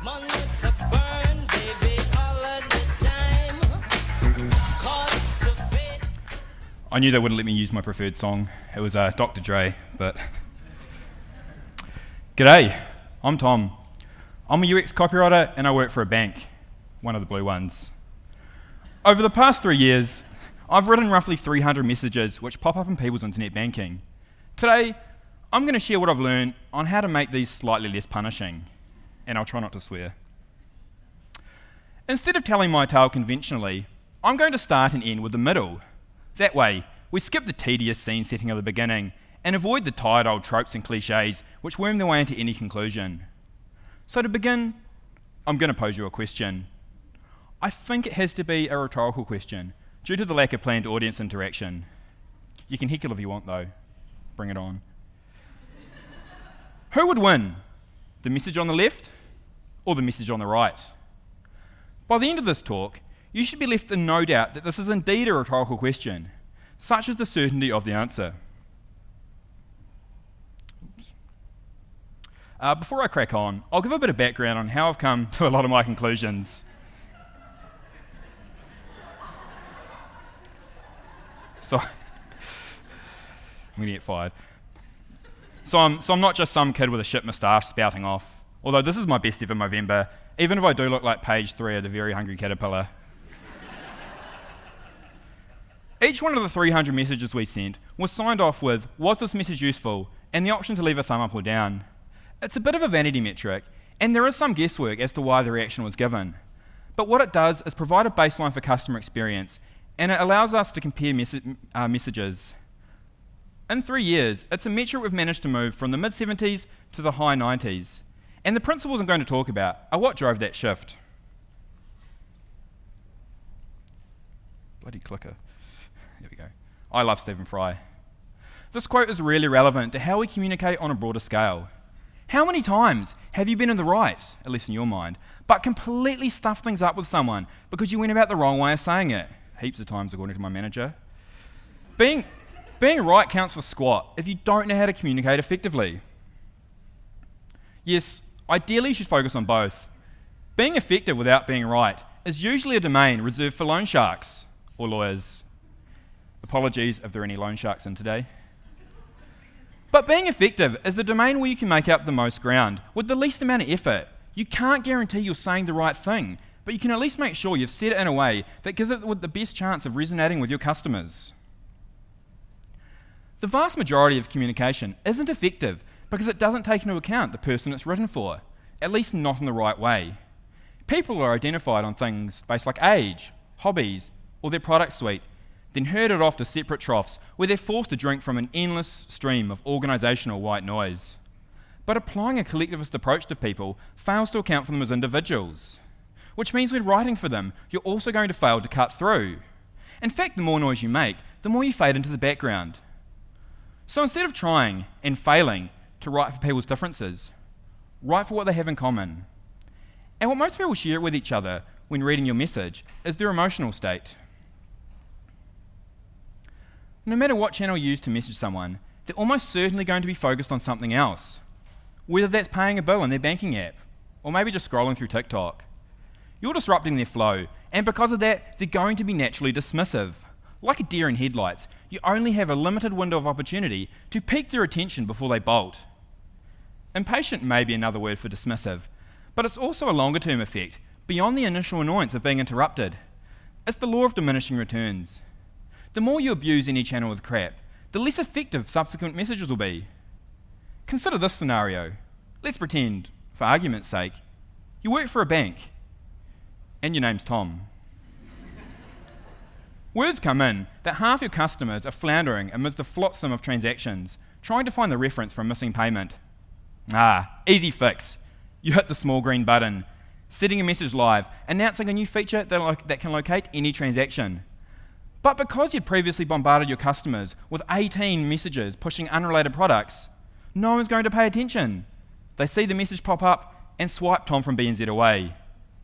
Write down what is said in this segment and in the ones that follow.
Money to burn, baby, all of the time. Cause the fate. I knew they wouldn't let me use my preferred song. It was Dr. Dre, but... G'day, I'm Tom. I'm a UX copywriter and I work for a bank, one of the blue ones. Over the past 3 years, I've written roughly 300 messages which pop up in people's internet banking. Today, I'm going to share what I've learned on how to make these slightly less punishing, and I'll try not to swear. Instead of telling my tale conventionally, I'm going to start and end with the middle. That way, we skip the tedious scene setting of the beginning and avoid the tired old tropes and cliches which worm their way into any conclusion. So to begin, I'm going to pose you a question. I think it has to be a rhetorical question, due to the lack of planned audience interaction. You can heckle if you want though. Bring it on. Who would win? The message on the left or the message on the right? By the end of this talk, you should be left in no doubt that this is indeed a rhetorical question, such as the certainty of the answer. Before I crack on, I'll give a bit of background on how I've come to a lot of my conclusions. So, I'm going to get fired. So I'm not just some kid with a shit moustache spouting off, although this is my best ever Movember, even if I do look like page 3 of the Very Hungry Caterpillar. Each one of the 300 messages we sent was signed off with, was this message useful, and the option to leave a thumb up or down. It's a bit of a vanity metric, and there is some guesswork as to why the reaction was given. But what it does is provide a baseline for customer experience, and it allows us to compare messages. In 3 years, it's a metric we've managed to move from the mid-70s to the high 90s. And the principles I'm going to talk about are what drove that shift. Bloody clicker. There we go. I love Stephen Fry. This quote is really relevant to how we communicate on a broader scale. How many times have you been in the right, at least in your mind, but completely stuffed things up with someone because you went about the wrong way of saying it? Heaps of times, according to my manager. Being right counts for squat if you don't know how to communicate effectively. Yes, ideally you should focus on both. Being effective without being right is usually a domain reserved for loan sharks or lawyers. Apologies if there are any loan sharks in today. But being effective is the domain where you can make up the most ground with the least amount of effort. You can't guarantee you're saying the right thing, but you can at least make sure you've said it in a way that gives it the best chance of resonating with your customers. The vast majority of communication isn't effective because it doesn't take into account the person it's written for, at least not in the right way. People are identified on things based like age, hobbies, or their product suite, then herded off to separate troughs where they're forced to drink from an endless stream of organisational white noise. But applying a collectivist approach to people fails to account for them as individuals, which means when writing for them, you're also going to fail to cut through. In fact, the more noise you make, the more you fade into the background. So instead of trying and failing to write for people's differences, write for what they have in common. And what most people share with each other when reading your message is their emotional state. No matter what channel you use to message someone, they're almost certainly going to be focused on something else, whether that's paying a bill in their banking app, or maybe just scrolling through TikTok. You're disrupting their flow, and because of that, they're going to be naturally dismissive. Like a deer in headlights, you only have a limited window of opportunity to pique their attention before they bolt. Impatient may be another word for dismissive, but it's also a longer-term effect, beyond the initial annoyance of being interrupted. It's the law of diminishing returns. The more you abuse any channel with crap, the less effective subsequent messages will be. Consider this scenario. Let's pretend, for argument's sake, you work for a bank, and your name's Tom. Words come in that half your customers are floundering amidst the flotsam of transactions, trying to find the reference for a missing payment. Easy fix. You hit the small green button, setting a message live, announcing a new feature that can locate any transaction. But because you'd previously bombarded your customers with 18 messages pushing unrelated products, no one's going to pay attention. They see the message pop up and swipe Tom from BNZ away,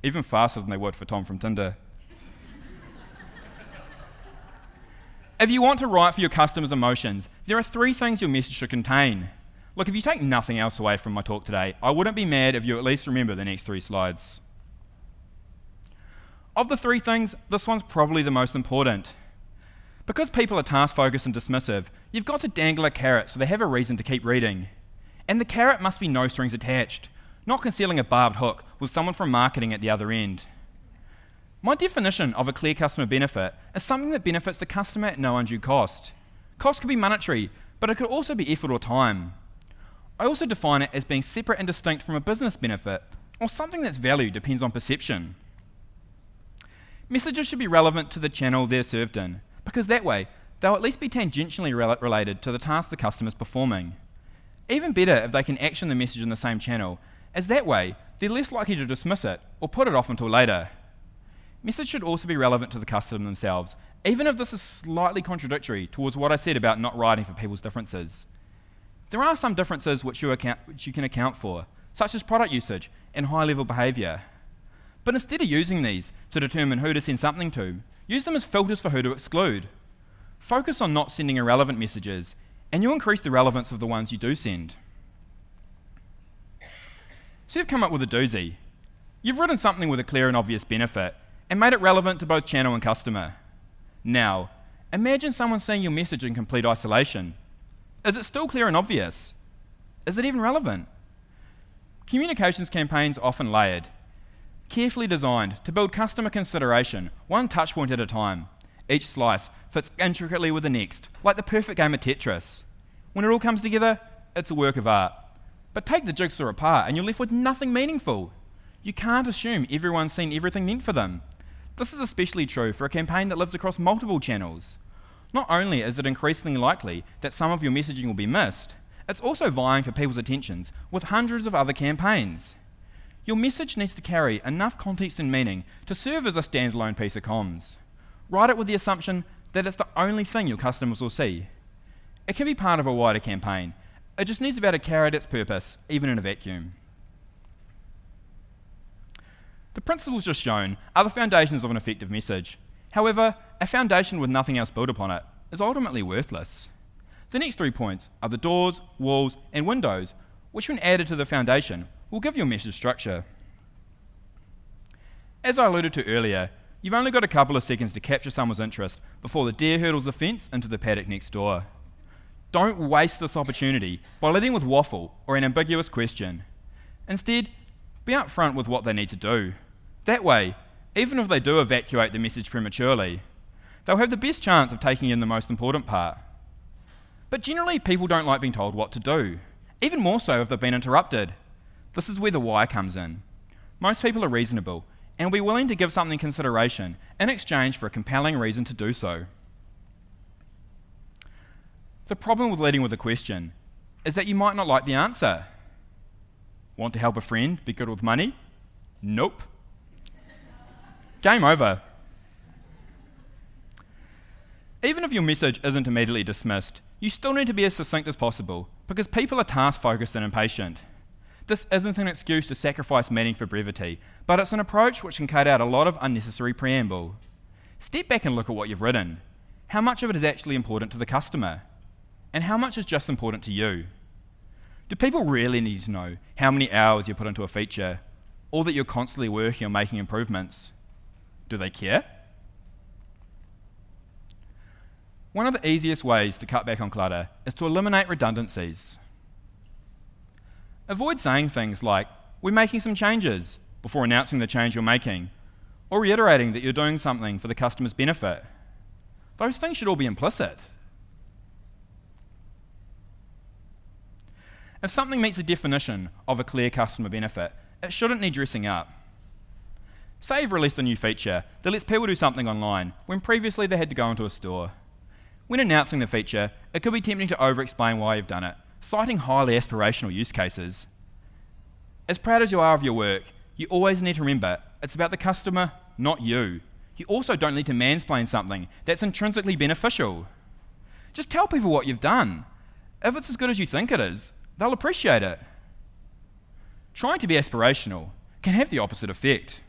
even faster than they would for Tom from Tinder. If you want to write for your customers' emotions, there are 3 things your message should contain. Look, if you take nothing else away from my talk today, I wouldn't be mad if you at least remember the next 3 slides. Of the 3 things, this one's probably the most important. Because people are task-focused and dismissive, you've got to dangle a carrot so they have a reason to keep reading. And the carrot must be no strings attached, not concealing a barbed hook with someone from marketing at the other end. My definition of a clear customer benefit is something that benefits the customer at no undue cost. Cost could be monetary, but it could also be effort or time. I also define it as being separate and distinct from a business benefit, or something that's valued depends on perception. Messages should be relevant to the channel they're served in, because that way, they'll at least be tangentially related to the task the customer's performing. Even better if they can action the message in the same channel, as that way, they're less likely to dismiss it or put it off until later. Message should also be relevant to the customer themselves, even if this is slightly contradictory towards what I said about not writing for people's differences. There are some differences which you can account for, such as product usage and high-level behaviour. But instead of using these to determine who to send something to, use them as filters for who to exclude. Focus on not sending irrelevant messages, and you'll increase the relevance of the ones you do send. So you've come up with a doozy. You've written something with a clear and obvious benefit, and made it relevant to both channel and customer. Now, imagine someone seeing your message in complete isolation. Is it still clear and obvious? Is it even relevant? Communications campaigns are often layered, carefully designed to build customer consideration, one touch point at a time. Each slice fits intricately with the next, like the perfect game of Tetris. When it all comes together, it's a work of art. But take the jigsaw apart and you're left with nothing meaningful. You can't assume everyone's seen everything meant for them. This is especially true for a campaign that lives across multiple channels. Not only is it increasingly likely that some of your messaging will be missed, it's also vying for people's attentions with hundreds of other campaigns. Your message needs to carry enough context and meaning to serve as a standalone piece of comms. Write it with the assumption that it's the only thing your customers will see. It can be part of a wider campaign. It just needs to be able to carry out its purpose, even in a vacuum. The principles just shown are the foundations of an effective message. However, a foundation with nothing else built upon it is ultimately worthless. The next 3 points are the doors, walls, and windows, which when added to the foundation, will give your message structure. As I alluded to earlier, you've only got a couple of seconds to capture someone's interest before the deer hurdles the fence into the paddock next door. Don't waste this opportunity by leading with waffle or an ambiguous question. Instead, be upfront with what they need to do. That way, even if they do evacuate the message prematurely, they'll have the best chance of taking in the most important part. But generally, people don't like being told what to do, even more so if they've been interrupted. This is where the why comes in. Most people are reasonable and will be willing to give something consideration in exchange for a compelling reason to do so. The problem with leading with a question is that you might not like the answer. Want to help a friend be good with money? Nope. Game over. Even if your message isn't immediately dismissed, you still need to be as succinct as possible because people are task-focused and impatient. This isn't an excuse to sacrifice meaning for brevity, but it's an approach which can cut out a lot of unnecessary preamble. Step back and look at what you've written. How much of it is actually important to the customer? And how much is just important to you? Do people really need to know how many hours you put into a feature, or that you're constantly working on making improvements? Do they care? One of the easiest ways to cut back on clutter is to eliminate redundancies. Avoid saying things like, "We're making some changes," before announcing the change you're making, or reiterating that you're doing something for the customer's benefit. Those things should all be implicit. If something meets the definition of a clear customer benefit, it shouldn't need dressing up. Say you've released a new feature that lets people do something online when previously they had to go into a store. When announcing the feature, it could be tempting to over-explain why you've done it, citing highly aspirational use cases. As proud as you are of your work, you always need to remember it's about the customer, not you. You also don't need to mansplain something that's intrinsically beneficial. Just tell people what you've done. If it's as good as you think it is, they'll appreciate it. Trying to be aspirational can have the opposite effect.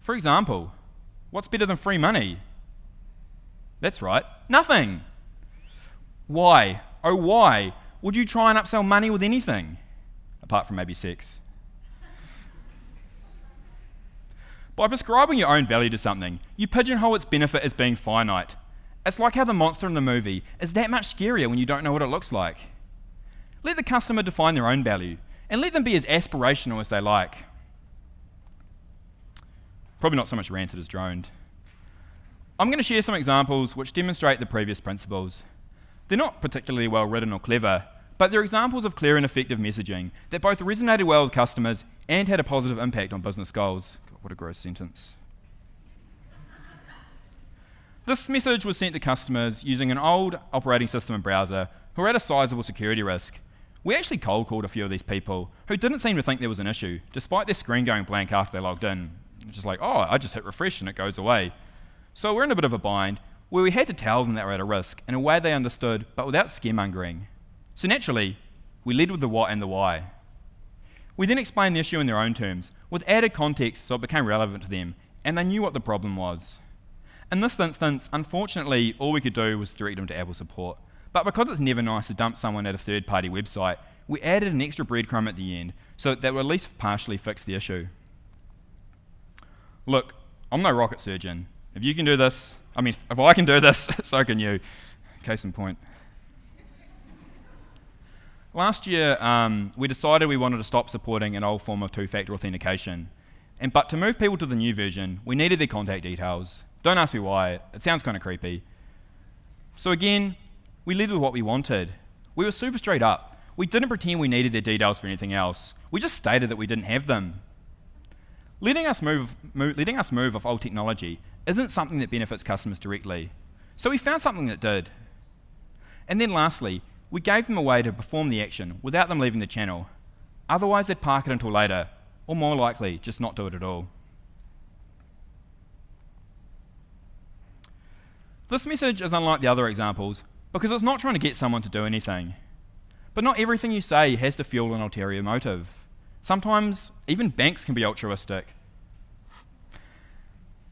For example, what's better than free money? That's right, nothing. Why? Oh, why Would you try and upsell money with anything? Apart from maybe sex. By prescribing your own value to something, you pigeonhole its benefit as being finite. It's like how the monster in the movie is that much scarier when you don't know what it looks like. Let the customer define their own value, and let them be as aspirational as they like. Probably not so much ranted as droned. I'm going to share some examples which demonstrate the previous principles. They're not particularly well written or clever, but they're examples of clear and effective messaging that both resonated well with customers and had a positive impact on business goals. God, what a gross sentence. This message was sent to customers using an old operating system and browser who were at a sizable security risk. We actually cold called a few of these people who didn't seem to think there was an issue, despite their screen going blank after they logged in. Just like, oh, I just hit refresh and it goes away. So we're in a bit of a bind where we had to tell them that we're at a risk in a way they understood, but without scaremongering. So naturally, we led with the what and the why. We then explained the issue in their own terms, with added context so it became relevant to them, and they knew what the problem was. In this instance, unfortunately, all we could do was direct them to Apple support. But because it's never nice to dump someone at a third-party website, we added an extra breadcrumb at the end so that would at least partially fix the issue. Look, I'm no rocket surgeon. If you can do this, if I can do this, so can you. Case in point. Last year, we decided we wanted to stop supporting an old form of two-factor authentication. But to move people to the new version, we needed their contact details. Don't ask me why, it sounds kind of creepy. So again, we led with what we wanted. We were super straight up. We didn't pretend we needed their details for anything else. We just stated that we didn't have them. Letting us move off old technology isn't something that benefits customers directly. So we found something that did. And then lastly, we gave them a way to perform the action without them leaving the channel. Otherwise, they'd park it until later, or more likely, just not do it at all. This message is unlike the other examples because it's not trying to get someone to do anything. But not everything you say has to fuel an ulterior motive. Sometimes even banks can be altruistic.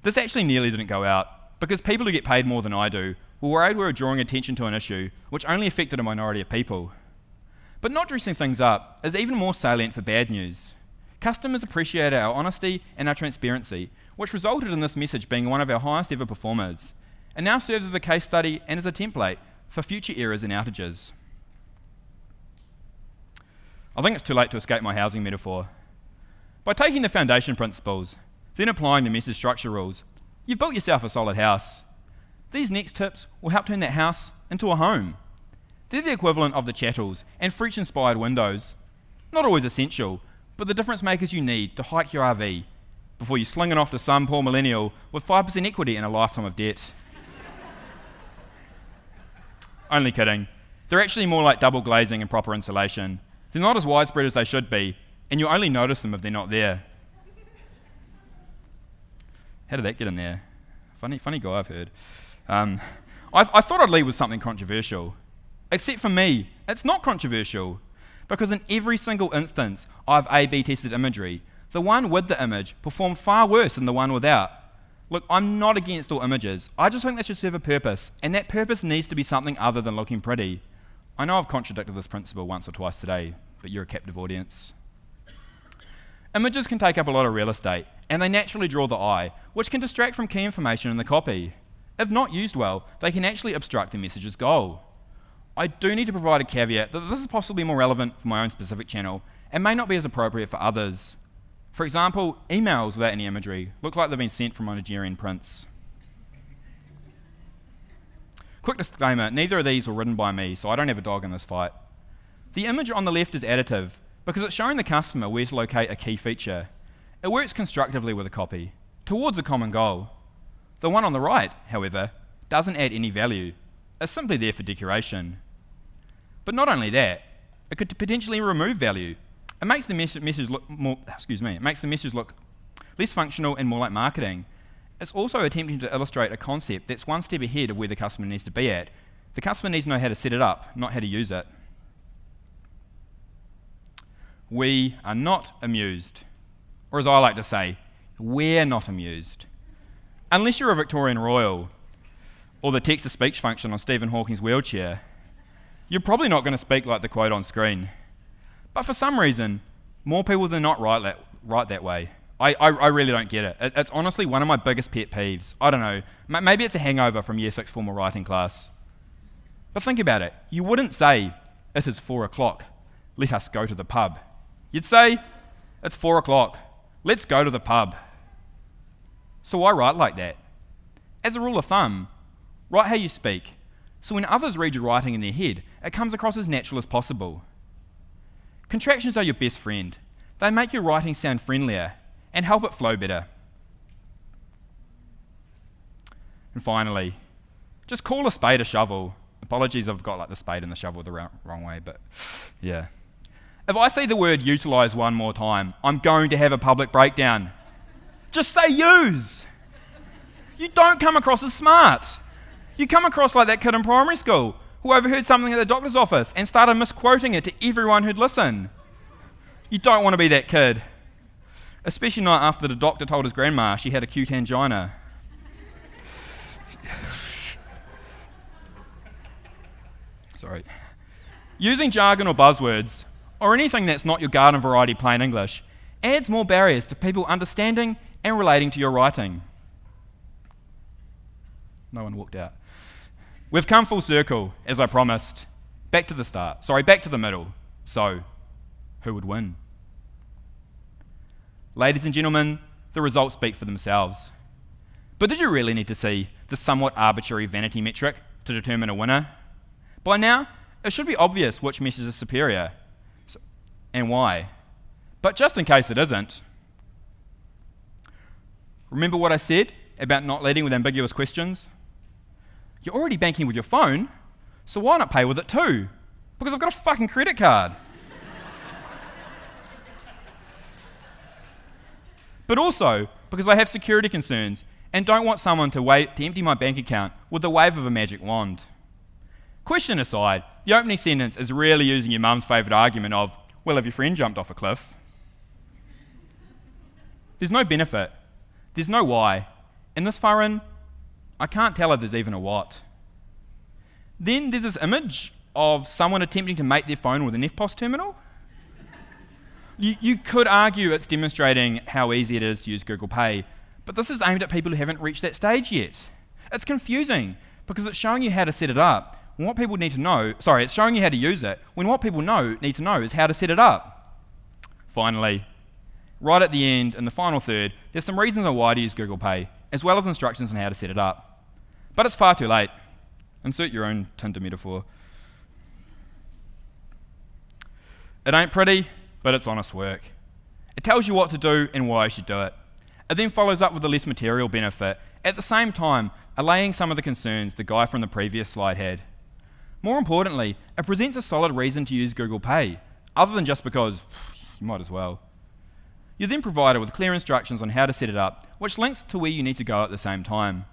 This actually nearly didn't go out because people who get paid more than I do were worried we were drawing attention to an issue which only affected a minority of people. But not dressing things up is even more salient for bad news. Customers appreciated our honesty and our transparency, which resulted in this message being one of our highest ever performers, and now serves as a case study and as a template for future errors and outages. I think it's too late to escape my housing metaphor. By taking the foundation principles, then applying the message structure rules, you've built yourself a solid house. These next tips will help turn that house into a home. They're the equivalent of the chattels and French-inspired windows. Not always essential, but the difference makers you need to hike your RV before you sling it off to some poor millennial with 5% equity and a lifetime of debt. Only kidding. They're actually more like double glazing and proper insulation. They're not as widespread as they should be, and you'll only notice them if they're not there. How did that get in there? Funny guy, I've heard. I thought I'd lead with something controversial. Except for me, it's not controversial. Because in every single instance I've A/B tested imagery, the one with the image performed far worse than the one without. Look, I'm not against all images. I just think they should serve a purpose, and that purpose needs to be something other than looking pretty. I know I've contradicted this principle once or twice today, but you're a captive audience. Images can take up a lot of real estate, and they naturally draw the eye, which can distract from key information in the copy. If not used well, they can actually obstruct the message's goal. I do need to provide a caveat that this is possibly more relevant for my own specific channel, and may not be as appropriate for others. For example, emails without any imagery look like they've been sent from a Nigerian prince. Quick disclaimer, neither of these were written by me, so I don't have a dog in this fight. The image on the left is additive, because it's showing the customer where to locate a key feature. It works constructively with a copy, towards a common goal. The one on the right, however, doesn't add any value. It's simply there for decoration. But not only that, it could potentially remove value. It makes the message look look less functional and more like marketing. It's also attempting to illustrate a concept that's one step ahead of where the customer needs to be at. The customer needs to know how to set it up, not how to use it. We are not amused. Or as I like to say, we're not amused. Unless you're a Victorian royal, or the text-to-speech function on Stephen Hawking's wheelchair. you're probably not going to speak like the quote on screen. But for some reason, more people than not write that way. I really don't get it. It's honestly one of my biggest pet peeves. I don't know, maybe it's a hangover from year 6 formal writing class. But think about it. You wouldn't say, "It is 4 o'clock, let us go to the pub." You'd say, "It's 4 o'clock, let's go to the pub." So why write like that? As a rule of thumb, write how you speak, so when others read your writing in their head, it comes across as natural as possible. Contractions are your best friend. They make your writing sound friendlier and help it flow better. And finally, just call a spade a shovel. Apologies, I've got like the spade and the shovel the wrong way, but yeah. If I see the word utilise one more time, I'm going to have a public breakdown. Just say use. You don't come across as smart. You come across like that kid in primary school who overheard something at the doctor's office and started misquoting it to everyone who'd listen. You don't want to be that kid. Especially not after the doctor told his grandma she had acute angina. Sorry. Using jargon or buzzwords, or anything that's not your garden variety plain English, adds more barriers to people understanding and relating to your writing. No one walked out. We've come full circle, as I promised. Back to the middle. So, who would win? Ladies and gentlemen, the results speak for themselves. But did you really need to see the somewhat arbitrary vanity metric to determine a winner? By now, it should be obvious which message is superior and why. But just in case it isn't, remember what I said about not leading with ambiguous questions? You're already banking with your phone, so why not pay with it too? Because I've got a fucking credit card. But also because I have security concerns and don't want someone to empty my bank account with the wave of a magic wand. Question aside, the opening sentence is really using your mum's favourite argument of, well, have your friend jumped off a cliff? There's no benefit. There's no why. And this far in, I can't tell if there's even a what. Then there's this image of someone attempting to mate their phone with an EFTPOS terminal. You could argue it's demonstrating how easy it is to use Google Pay, but this is aimed at people who haven't reached that stage yet. It's confusing because it's showing you how to set it up. When what people need to know, it's showing you how to use it, when what people need to know is how to set it up. Finally, right at the end, in the final third, there's some reasons on why to use Google Pay, as well as instructions on how to set it up. But it's far too late. Insert your own Tinder metaphor. It ain't pretty, but it's honest work. It tells you what to do and why you should do it. It then follows up with a less material benefit, at the same time allaying some of the concerns the guy from the previous slide had. More importantly, it presents a solid reason to use Google Pay, other than just because you might as well. You're then provided with clear instructions on how to set it up, which links to where you need to go at the same time.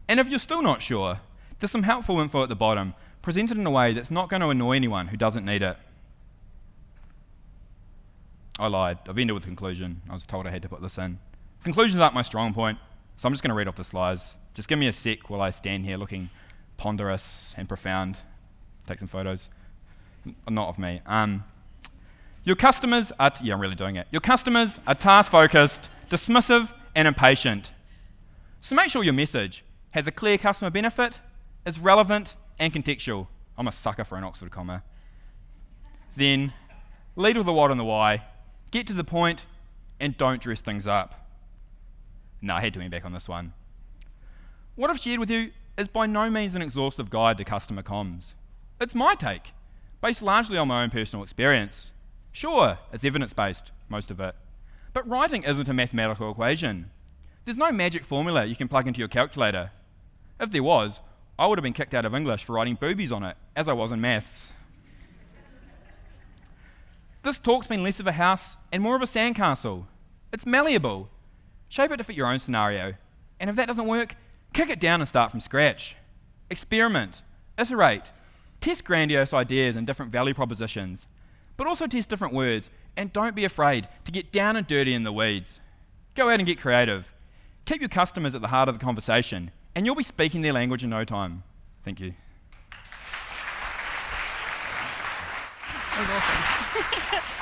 And if you're still not sure, there's some helpful info at the bottom, presented in a way that's not going to annoy anyone who doesn't need it. I lied. I've ended with a conclusion. I was told I had to put this in. Conclusions aren't my strong point, so I'm just going to read off the slides. Just give me a sec while I stand here looking ponderous and profound. Take some photos. Not of me. Your customers are... I'm really doing it. Your customers are task-focused, dismissive, and impatient. So make sure your message has a clear customer benefit, is relevant, and contextual. I'm a sucker for an Oxford comma. Then, lead with the what and the why. Get to the point, and don't dress things up. No, I had to end back on this one. What I've shared with you is by no means an exhaustive guide to customer comms. It's my take, based largely on my own personal experience. Sure, it's evidence-based, most of it. But writing isn't a mathematical equation. There's no magic formula you can plug into your calculator. If there was, I would have been kicked out of English for writing boobies on it, as I was in maths. This talk's been less of a house and more of a sandcastle. It's malleable. Shape it to fit your own scenario. And if that doesn't work, kick it down and start from scratch. Experiment, iterate, test grandiose ideas and different value propositions, but also test different words, and don't be afraid to get down and dirty in the weeds. Go out and get creative. Keep your customers at the heart of the conversation, and you'll be speaking their language in no time. Thank you. That was awesome.